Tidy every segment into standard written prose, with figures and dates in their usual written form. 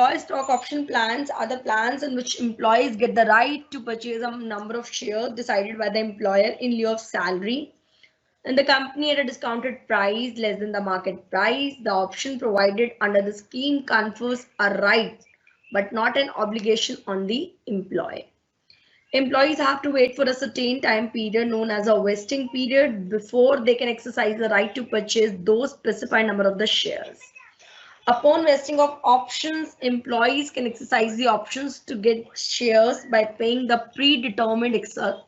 Employee stock option plans are the plans in which employees get the right to purchase a number of shares decided by the employer in lieu of salary in the company at a discounted price less than the market price. The option provided under the scheme confers a right but not an obligation on the employee. Employees have to wait for a certain time period known as a vesting period before they can exercise the right to purchase those specified number of the shares. Upon vesting of options, employees can exercise the options to get shares by paying the predetermined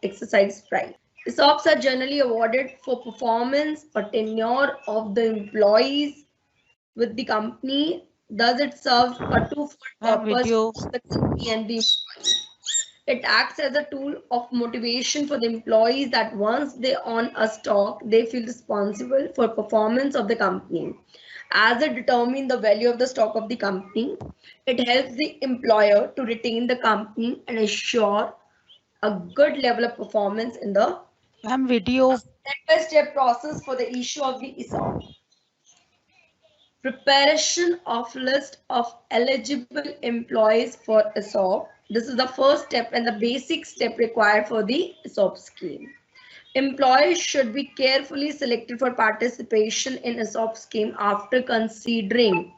exercise price. ESOPs are generally awarded for performance or tenure of the employees with the company. Thus, it serves a twofold Ma'am, purpose video. for the company and the employee. It acts as a tool of motivation for the employees that once they own a stock, they feel responsible for performance of the company. As it determines the value of the stock of the company, it helps the employer to retain the company and ensure a good level of performance in the Ma'am, video. step-by-step process for the issue of the ESOP. Preparation of list of eligible employees for ESOP. This is the first step and the basic step required for the ESOP scheme. Employees should be carefully selected for participation in ESOP scheme after considering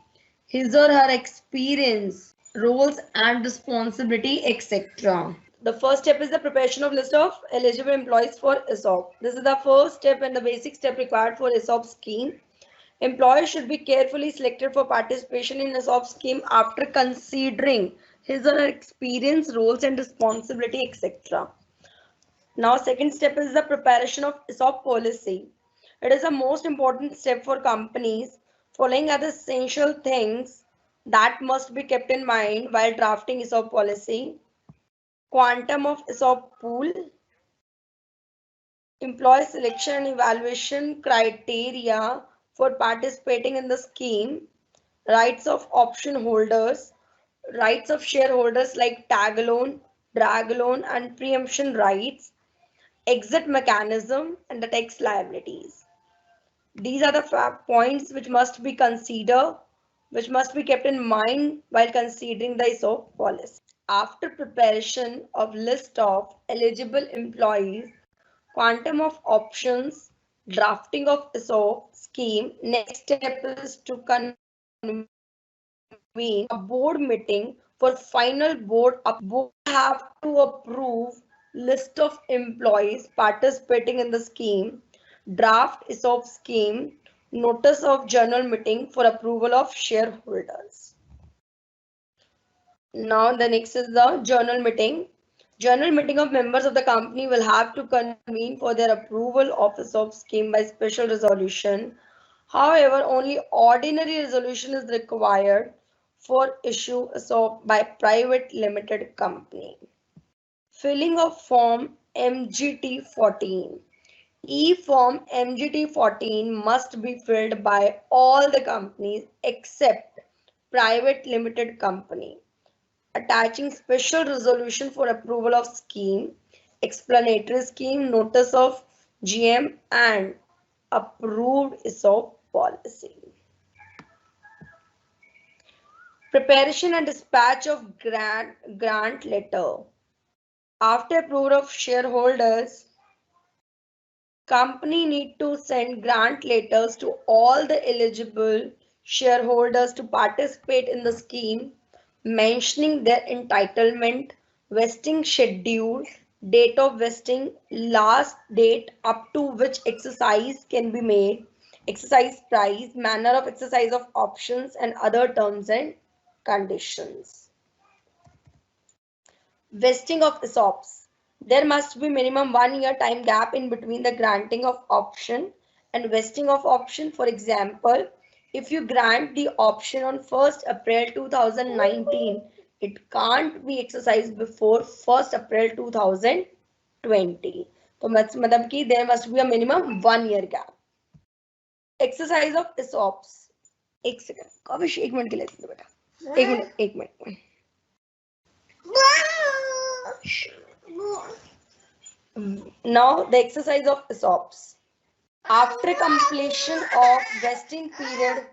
his or her experience, roles and responsibility, etc. The first step is the preparation of list of eligible employees for ESOP. This is the first step and the basic step required for ESOP scheme. Employees should be carefully selected for participation in ESOP scheme after considering his or her experience, roles and responsibility, etc. Now, second step is the preparation of ESOP policy. It is the most important step for companies. Following are the essential things that must be kept in mind while drafting ESOP policy. Quantum of ESOP pool, employee selection and evaluation criteria for participating in the scheme, rights of option holders, rights of shareholders like tag alone, drag alone and preemption rights, exit mechanism and the tax liabilities. These are the points which must be considered, which must be kept in mind while considering the ESOP policy. After preparation of list of eligible employees, quantum of options, drafting of ESOP scheme, next step is to convene a board meeting for final board. Board have to approve list of employees participating in the scheme, draft ESOP scheme, notice of general meeting for approval of shareholders. Now the next is the journal meeting. Journal meeting of members of the company will have to convene for their approval of ESOP scheme by special resolution. However, only ordinary resolution is required for issue ESOP by private limited company. Filling of form MGT 14. E-form MGT 14 must be filled by all the companies except private limited company. Attaching special resolution for approval of scheme, explanatory scheme, notice of GM and approved ESOP policy. Preparation and dispatch of grant letter. After approval of shareholders, company need to send grant letters to all the eligible shareholders to participate in the scheme, mentioning their entitlement, vesting schedule, date of vesting, last date up to which exercise can be made, exercise price, manner of exercise of options and other terms and conditions. Vesting of ESOPs. There must be minimum 1 year time gap in between the granting of option and vesting of option. For example, if you grant the option on 1st April 2019, it can't be exercised before 1st April 2020. So मतलब कि there must be a minimum 1 year gap. Exercise of ESOPs. एक second Kavish एक minute के लिए बेटा एक minute Now the exercise of ESOPs. After completion of vesting period,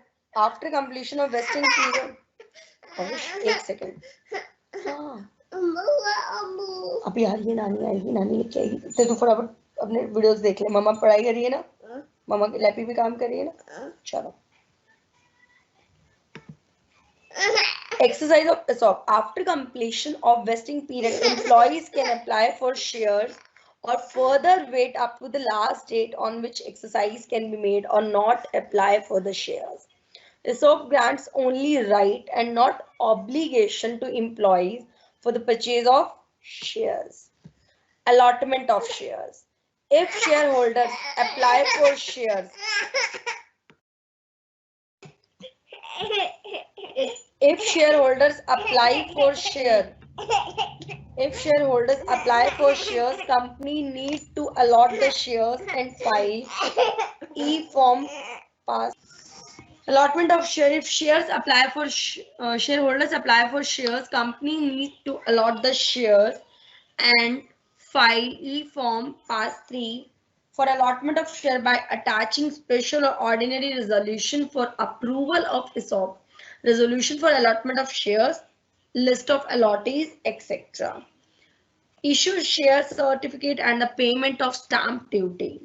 एक second. हाँ अभी आ रही है, नानी आएगी, नानी लेके आएगी, तो तू फटाफट अपने वीडियोस देख ले। मम्मा पढ़ाई कर रही है ना, मम्मा की लैपी भी काम कर रही है ना। चलो। Exercise of ESOP. After completion of vesting period, employees can apply for shares or further wait up to the last date on which exercise can be made or not apply for the shares. ESOP grants only right and not obligation to employees for the purchase of shares. Allotment of shares. If shareholders apply for shares, if shareholders apply for shares, company need to allot the shares and file e-form pass. Allotment of share. If shares apply for shareholders apply for shares, company needs to allot the shares and file e-form pass 3 for allotment of share by attaching special or ordinary resolution for approval of ESOP, resolution for allotment of shares, list of allottees, etc. Issue share certificate and the payment of stamp duty.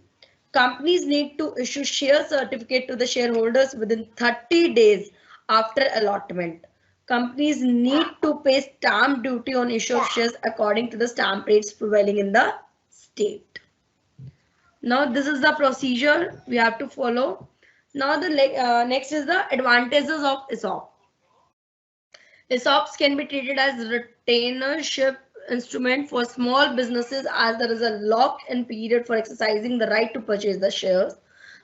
Companies need to issue share certificate to the shareholders within 30 days after allotment. Companies need to pay stamp duty on issue of shares according to the stamp rates prevailing in the state. Now this is the procedure we have to follow. Now the next is the advantages of ESOP. ESOPs can be treated as retainership instrument for small businesses as there is a lock-in period for exercising the right to purchase the shares.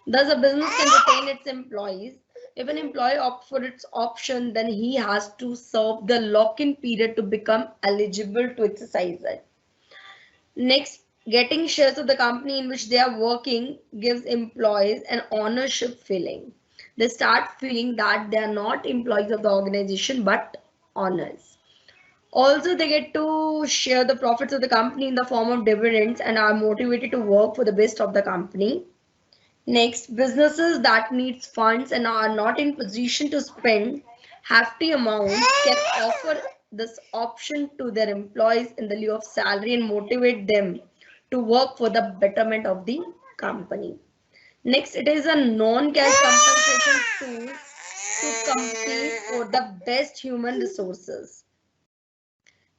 Thus, a business can retain its employees. If an employee opts for its option, then he has to serve the lock-in period to become eligible to exercise it. Next, getting shares of the company in which they are working gives employees an ownership feeling. They start feeling that they are not employees of the organization but owners. Also, they get to share the profits of the company in the form of dividends and are motivated to work for the best of the company. Next, businesses that need funds and are not in position to spend hefty amounts can offer this option to their employees in the lieu of salary and motivate them to work for the betterment of the company. Next, it is a non-cash compensation tool to compete for the best human resources.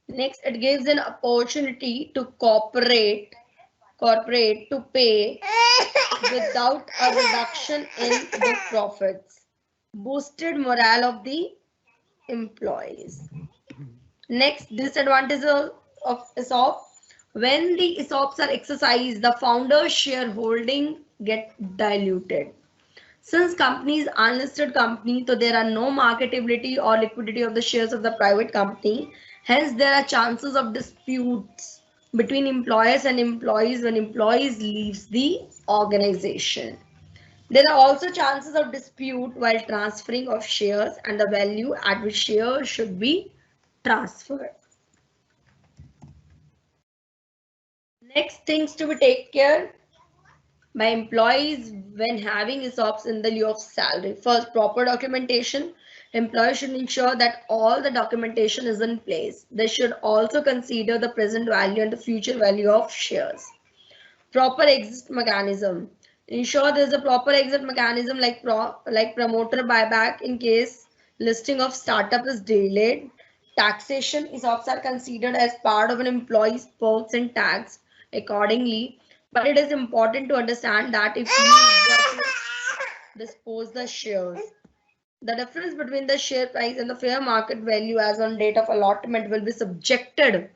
Next, it gives an opportunity to corporate to pay without a reduction in the profits. Boosted morale of the employees. Next, disadvantage of ESOP. When the ESOPs are exercised, the founder's shareholding get diluted. Since companies are unlisted company, so there are no marketability or liquidity of the shares of the private company. Hence, there are chances of disputes between employers and employees when employees leaves the organization. There are also chances of dispute while transferring of shares and the value at which shares should be transferred. Next things to be taken care by employees when having ESOPs in the lieu of salary. First, proper documentation. Employees should ensure that all the documentation is in place. They should also consider the present value and the future value of shares. Proper exit mechanism. Ensure there is a proper exit mechanism like promoter buyback in case listing of startup is delayed. Taxation. ESOPs are considered as part of an employee's perks and tax accordingly. But it is important to understand that if you were to dispose the shares, the difference between the share price and the fair market value as on date of allotment will be subjected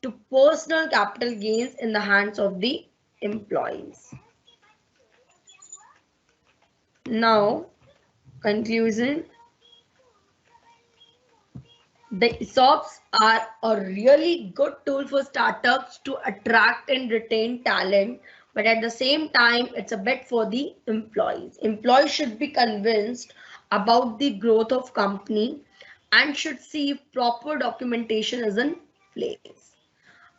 to personal capital gains in the hands of the employees. Now, conclusion. The ESOPs are a really good tool for startups to attract and retain talent, but at the same time, it's a bet for the employees. Employees should be convinced about the growth of company and should see if proper documentation is in place.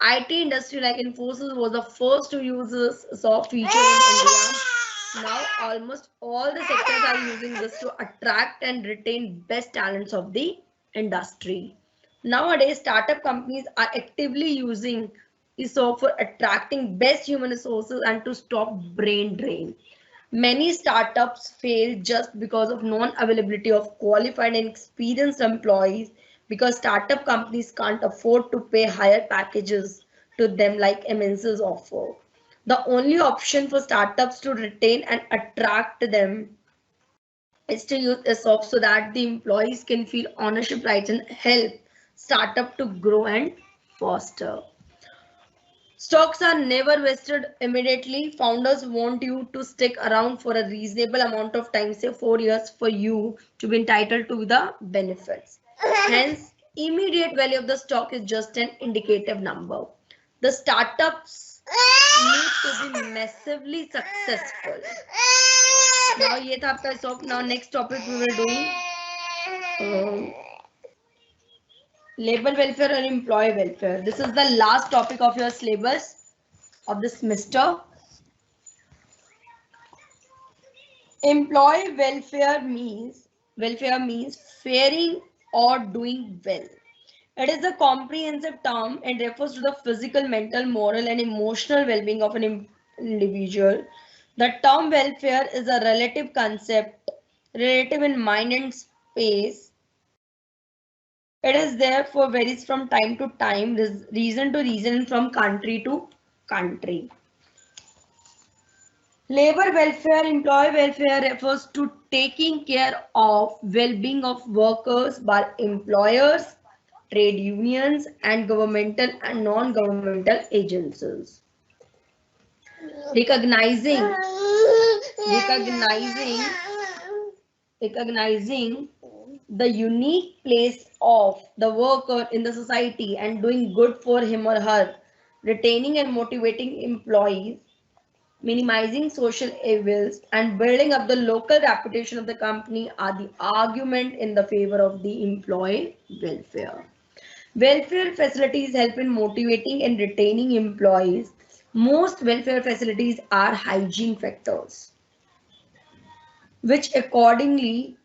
IT industry like Infosys was the first to use this ESOP feature in India. Now almost all the sectors are using this to attract and retain best talents of the industry. Nowadays, startup companies are actively using ESOP for attracting best human resources and to stop brain drain. Many startups fail just because of non-availability of qualified and experienced employees because startup companies can't afford to pay higher packages to them like MNCs offer. The only option for startups to retain and attract them is to use ESOP so that the employees can feel ownership rights and help startup to grow and foster. Stocks are never vested immediately. Founders want you to stick around for a reasonable amount of time, say 4 years, for you to be entitled to the benefits. Hence, immediate value of the stock is just an indicative number. The startups need to be massively successful. Now, ये था आपका stop. Now, next topic we will do labor welfare and employee welfare. This is the last topic of your syllabus of the semester. Employee welfare means faring or doing well. It is a comprehensive term and refers to the physical, mental, moral, and emotional well-being of an individual. The term welfare is a relative concept, relative in mind and space. It is therefore varies from time to time, reason to reason, from country to country. Labor welfare, employee welfare refers to taking care of well-being of workers by employers, trade unions, and governmental and non-governmental agencies. Recognizing the unique place of the worker in the society and doing good for him or her, retaining and motivating employees, minimizing social evils, and building up the local reputation of the company are the argument in the favor of the employee welfare. Welfare facilities help in motivating and retaining employees. Most welfare facilities are hygiene factors, which accordingly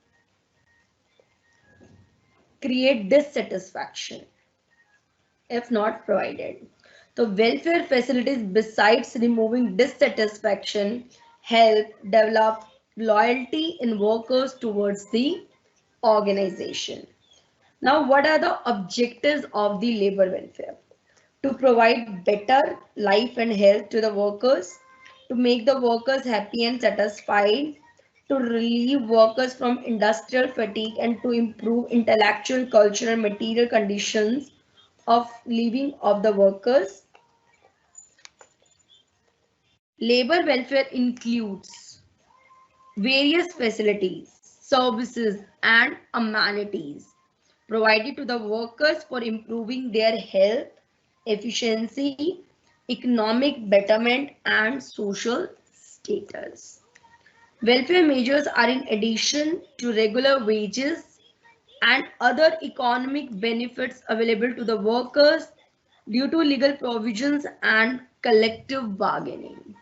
create dissatisfaction if not provided. The welfare facilities, besides removing dissatisfaction, help develop loyalty in workers towards the organization. Now, what are the objectives of the labor welfare? To provide better life and health to the workers, to make the workers happy and satisfied, to relieve workers from industrial fatigue, and to improve intellectual, cultural, and material conditions of living of the workers. Labor welfare includes various facilities, services, and amenities provided to the workers for improving their health, efficiency, economic betterment, and social status. Welfare measures are in addition to regular wages and other economic benefits available to the workers due to legal provisions and collective bargaining.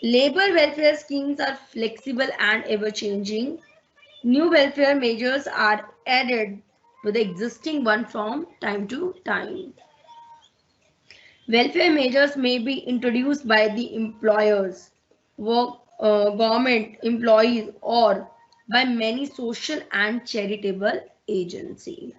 Labor welfare schemes are flexible and ever-changing. New welfare measures are added to the existing one from time to time. Welfare measures may be introduced by the employers, government employees, or by many social and charitable agencies.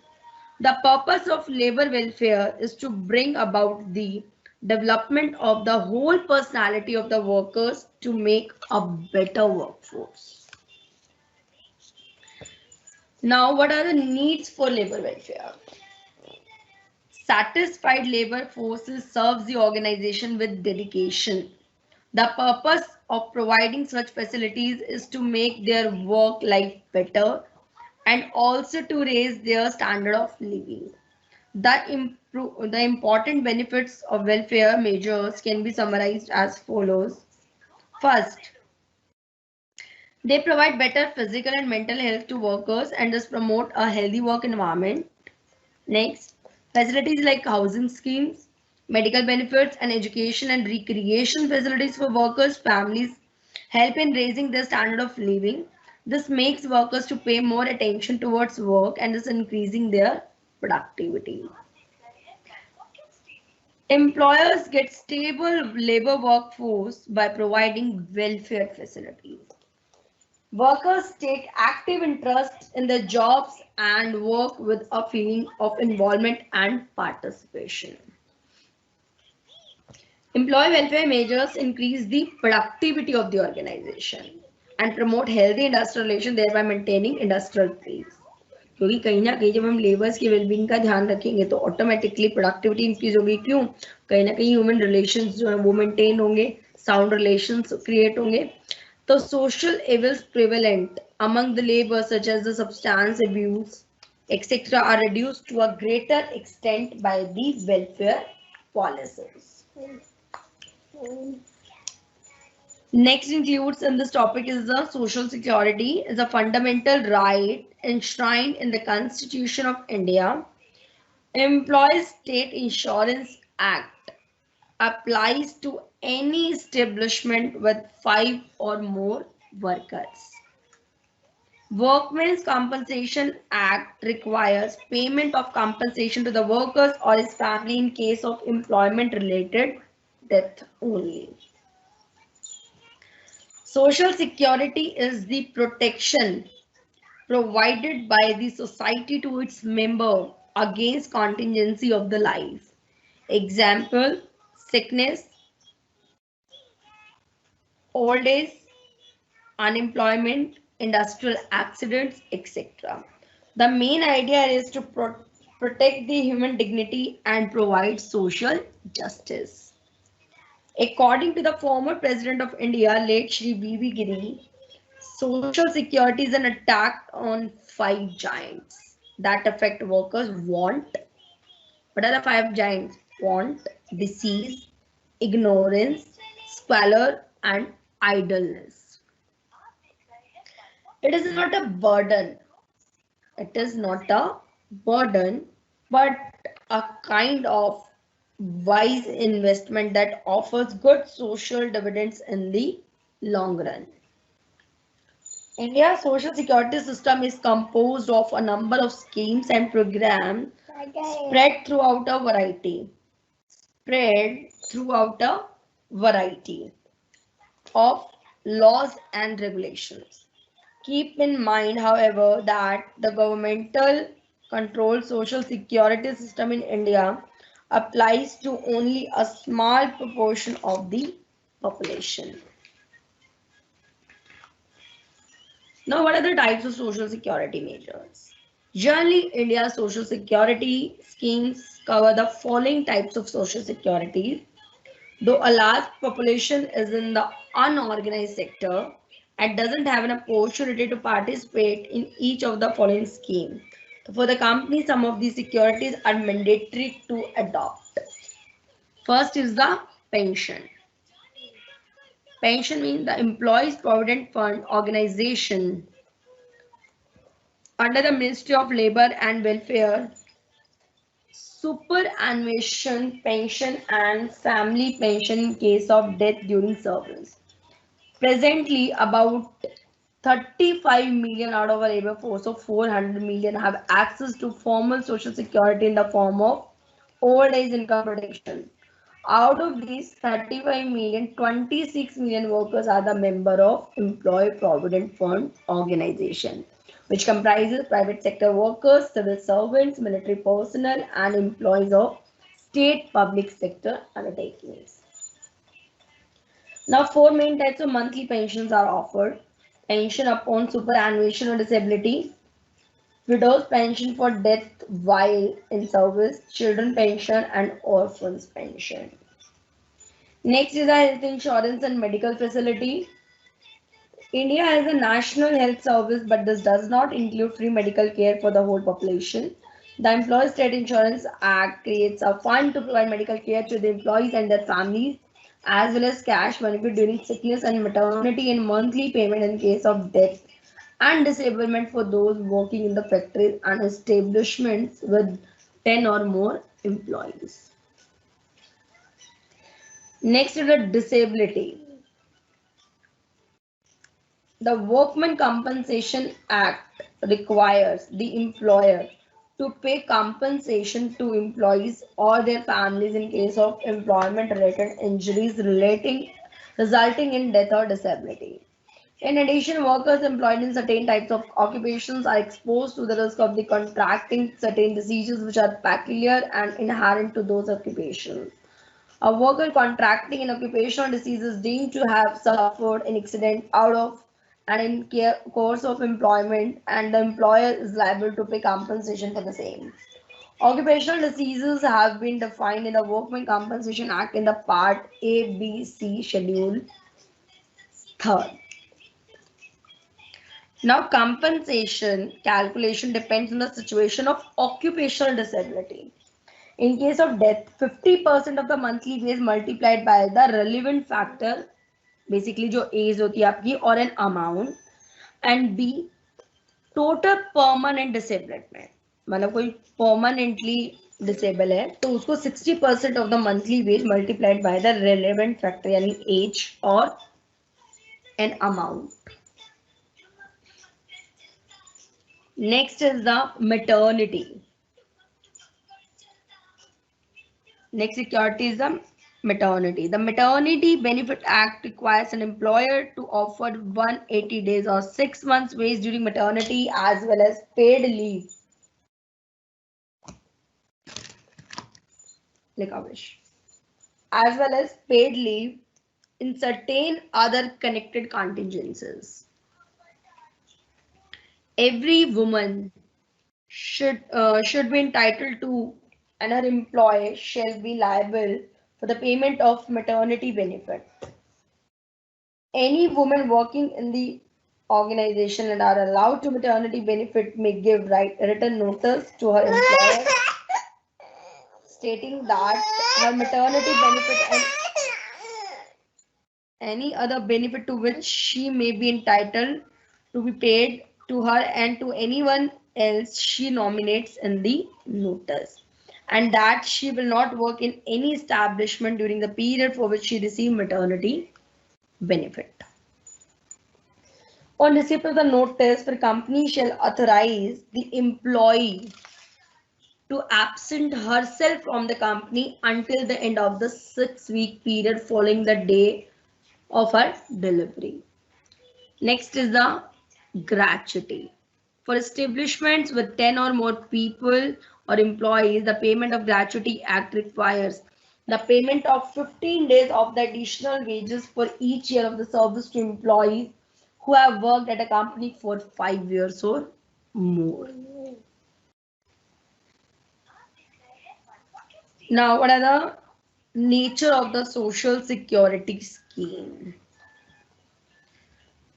The purpose of labor welfare is to bring about the development of the whole personality of the workers to make a better workforce. Now, what are the needs for labor welfare? Satisfied labor forces serves the organization with dedication. The purpose of providing such facilities is to make their work life better and also to raise their standard of living. The important benefits of welfare measures can be summarized as follows. First, they provide better physical and mental health to workers and thus promote a healthy work environment. Next, facilities like housing schemes, medical benefits, and education and recreation facilities for workers' families help in raising their standard of living. This makes workers to pay more attention towards work and is increasing their productivity. Employers get stable labor workforce by providing welfare facilities. Workers take active interest in their jobs and work with a feeling of involvement and participation. Employee welfare measures increase the productivity of the organization and promote healthy industrial relations, thereby maintaining industrial peace. क्योंकि कहीं ना कहीं जब हम labours की wellbeing का ध्यान रखेंगे तो ऑटोमेटिकली प्रोडक्टिविटी इंक्रीज होगी. क्यों? कहीं ना कहीं ह्यूमन रिलेशंस जो है वो मेंटेन होंगे, साउंड रिलेशंस क्रिएट होंगे. तो social evils prevalent among the labor such as the substance abuse etc are reduced to a greater extent by the welfare policies. Next includes in this topic is the social security is a fundamental right enshrined in the Constitution of India. Employees State Insurance Act applies to any establishment with 5 or more workers. Workmen's Compensation Act requires payment of compensation to the workers or his family in case of employment related death only. Social security is the protection provided by the society to its member against contingency of the life. Example, sickness, old age, unemployment, industrial accidents, etc. The main idea is to protect the human dignity and provide social justice. According to the former President of India, late Shri B.B. Giri, social security is an attack on 5 giants that affect workers. Want. What are the 5 giants? Want, disease, ignorance, squalor, and idleness. It is not a burden. It is not a burden, but a kind of wise investment that offers good social dividends in the long run. India's social security system is composed of a number of schemes and programs spread throughout a variety of laws and regulations. Keep in mind, however, that the governmental controlled social security system in India applies to only a small proportion of the population. Now, what are the types of social security measures? Generally, India's social security schemes cover the following types of social security. Though a large population is in the unorganized sector and doesn't have an opportunity to participate in each of the following schemes. For the company, some of these securities are mandatory to adopt. First is the pension. Pension means the Employees Provident Fund organization under the Ministry of Labor and Welfare, superannuation pension and family pension in case of death during service. Presently, about 35 million out of a labor force of 400 million have access to formal social security in the form of old age income protection. Out of these 35 million, 26 million workers are the member of Employee Provident Fund organization, which comprises private sector workers, civil servants, military personnel, and employees of state public sector undertakings. Now, 4 main types of monthly pensions are offered. Pension upon superannuation or disability, widow's pension for death while in service, children pension, and orphans pension. Next is the health insurance and medical facility. India has a national health service, but this does not include free medical care for the whole population. The Employees State Insurance Act creates a fund to provide medical care to the employees and their families, as well as cash benefit during sickness and maternity and monthly payment in case of death and disablement for those working in the factories and establishments with 10 or more employees. Next is the disability. The Workmen Compensation Act requires the employer to pay compensation to employees or their families in case of employment-related injuries resulting in death or disability. In addition, workers employed in certain types of occupations are exposed to the risk of the contracting certain diseases which are peculiar and inherent to those occupations. A worker contracting an occupational disease is deemed to have suffered an accident out of and in course of employment, and the employer is liable to pay compensation for the same. Occupational diseases have been defined in the Workmen Compensation Act in the Part A, B, C, Schedule 3rd. Now, compensation calculation depends on the situation of occupational disability. In case of death, 50% of the monthly wage multiplied by the relevant factor, basically जो age होती है आपकी, or an amount, and B, total permanent disablement. मतलब कोई permanently disable है तो उसको 60% of the monthly wage multiplied by the relevant factor यानी age or an amount. Next is the maternity. Next security is the maternity. The Maternity Benefit Act requires an employer to offer 180 days or 6 months wage during maternity as well as paid leave. As well as paid leave in certain other connected contingencies. Every woman should be entitled to, and her employer shall be liable for the payment of maternity benefit. Any woman working in the organization and are allowed to maternity benefit may give written notice to her employer stating that her maternity benefit and any other benefit to which she may be entitled to be paid to her and to anyone else she nominates in the notice, and that she will not work in any establishment during the period for which she received maternity benefit. On receipt of the notice, the company shall authorize the employee to absent herself from the company until the end of the 6-week period following the day of her delivery. Next is the gratuity. For establishments with 10 or more people or employees, the Payment of Gratuity Act requires the payment of 15 days of the additional wages for each year of the service to employees who have worked at a company for 5 years or more. Now, what are the nature of the Social Security scheme?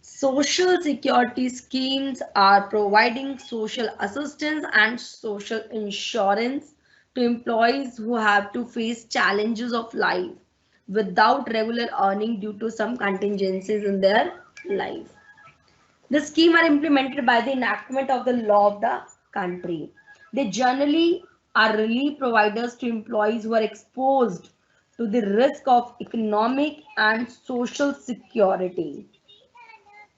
Social security schemes are providing social assistance and social insurance to employees who have to face challenges of life without regular earning due to some contingencies in their life. The scheme are implemented by the enactment of the law of the country. They generally are relief providers to employees who are exposed to the risk of economic and social security.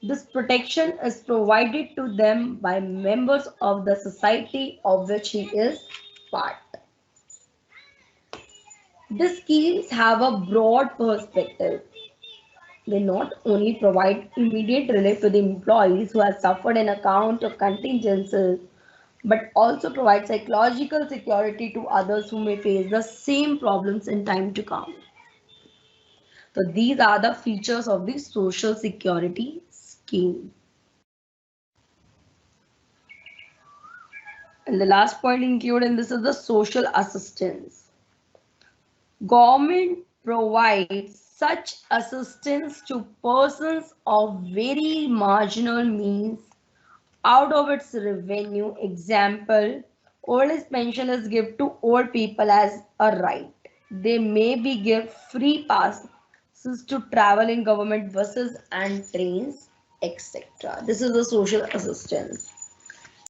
This protection is provided to them by members of the society of which he is part. These schemes have a broad perspective. They not only provide immediate relief to the employees who have suffered an account of contingencies, but also provide psychological security to others who may face the same problems in time to come. So these are the features of the Social Security scheme. And the last point included in this is the social assistance. Government provides such assistance to persons of very marginal means out of its revenue. Example, old age pension is given to old people as a right. They may be given free passes to travel in government buses and trains, etc. This is the social assistance.